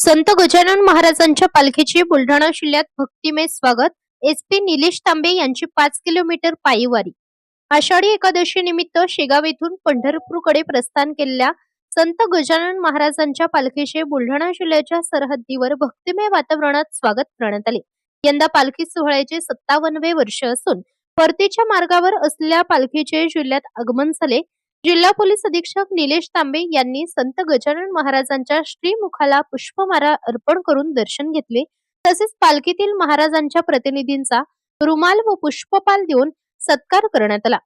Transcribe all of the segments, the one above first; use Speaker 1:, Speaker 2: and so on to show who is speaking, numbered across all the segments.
Speaker 1: संत गजानन महाराजांच्या पालखीचे बुलढाणा जिल्ह्यात भक्तिमय स्वागत. एसपी निलेश तांबे यांची 5 किलोमीटर पायी वारी. आषाढी एकादशी निमित्त शेगाव येथून पंढरपूरकडे प्रस्थान केलेल्या संत गजानन महाराजांच्या पालखीचे बुलढाणा जिल्ह्याच्या सरहद्दीवर भक्तिमय वातावरणात स्वागत करण्यात आले. यंदा पालखी सोहळ्याचे 57वे वर्ष असून परतीच्या मार्गावर असलेल्या पालखीचे जिल्ह्यात आगमन झाले. जिल्हा पोलीस अधीक्षक निलेश तांबे यांनी संत गजानन महाराजांच्या श्रीमुखाला पुष्पमाला अर्पण करून दर्शन घेतले. तसेच पालखीतील महाराजांच्या प्रतिनिधींचा रुमाल व पुष्पपाल देऊन सत्कार करण्यात आला.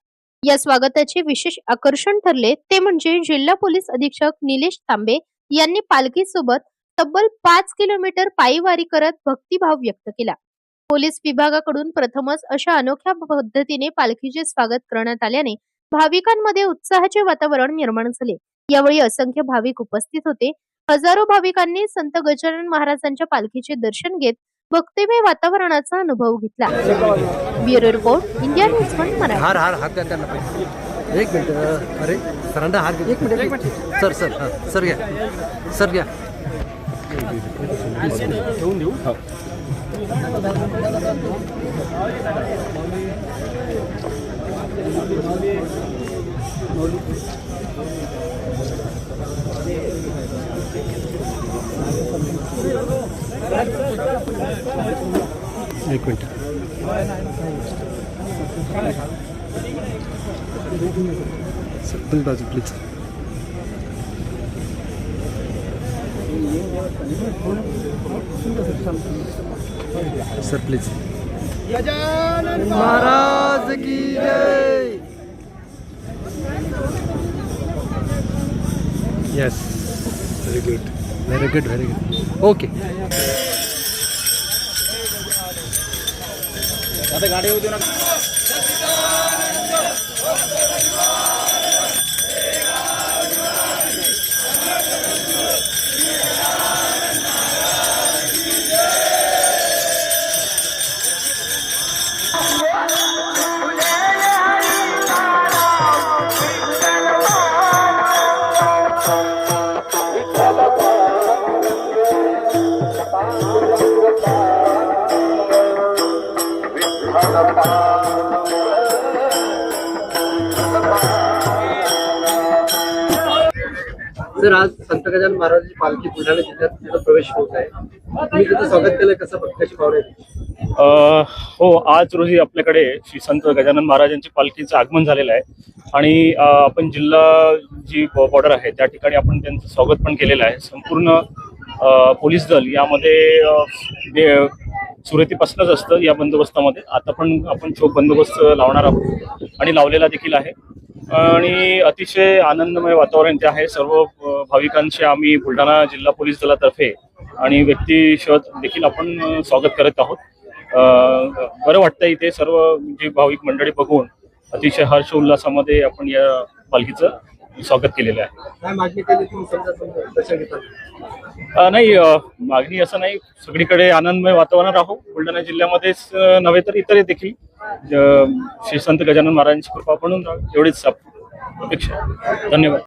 Speaker 1: या स्वागताचे विशेष आकर्षण ठरले ते म्हणजे जिल्हा पोलीस अधीक्षक निलेश तांबे यांनी पालखीसोबत तब्बल 5 किलोमीटर पायी वारी करत भक्तिभाव व्यक्त केला. पोलीस विभागाकडून प्रथमच अशा अनोख्या पद्धतीने पालखीचे स्वागत करण्यात आल्याने भाविकांमध्ये उत्साहाचे वातावरण निर्माण झाले. यावेळी असंख्य भाविक उपस्थित होते. हजारो भाविकांनी संत गजानन महाराजांच्या पालखीचे दर्शन घेत भक्तिमय वातावरणाचा अनुभव घेतला. Bureau report, India news Marathi.
Speaker 2: हार हार हात द्या त्यांना पहिले. एक मिनिट. अरे सरांना हार घ्या. एक मिनिट. सर सर हां सर घ्या. सर घ्या. ठेवून देऊ. हो. एक मिनिट. सर बाजू please. Sir please. Gajanan Maharaj की जय. Yes, very good, very good, very good. Okay. आता गाडी होती ना. सर, आज संत गजानन महाराजांची पालखी बुलढाणा जिल्ह्यात तिथं प्रवेश होत आहे. तुम्ही तिथं स्वागत केलं, कसं कशी भावना?
Speaker 3: हो, आज रोजी आपल्याकडे श्री संत गजानन महाराजांची पालखीचं आगमन झालेलं आहे आणि आपण जिल्हा जी बॉर्डर आहे त्या ठिकाणी आपण त्यांचं स्वागत पण केलेलं आहे. संपूर्ण पोलीस दल यामध्ये सुरुवातीपासूनच असतं या बंदोबस्तामध्ये. आता पण आपण चोख बंदोबस्त लावणार आहोत आणि लावलेला देखील आहे आणि अतिशय आनंदमय वातावरण ते आहे. सर्व भाविकांचे आम्ही बुलढाणा जिल्हा पोलीस दलातर्फे आणि व्यक्तिशः देखील आपण स्वागत करत आहोत. बरं वाटतं इथे सर्व जी भाविक मंडळी बघून अतिशय हर्ष उल्हासामध्ये आपण या पालखीचं स्वागत केलेलं आहे.
Speaker 2: काय मागणी केली तुम्ही दर्शन घेताना?
Speaker 3: नाही, मागणी असं नाही, सगळीकडे आनंदमय वातावरण राहो. बुलढाणा जिल्ह्यामध्येच नव्हे तर इतर देखील श्री संत गजानन महाराजांची कृपा बनून राहावी एवढीच अपेक्षा. धन्यवाद.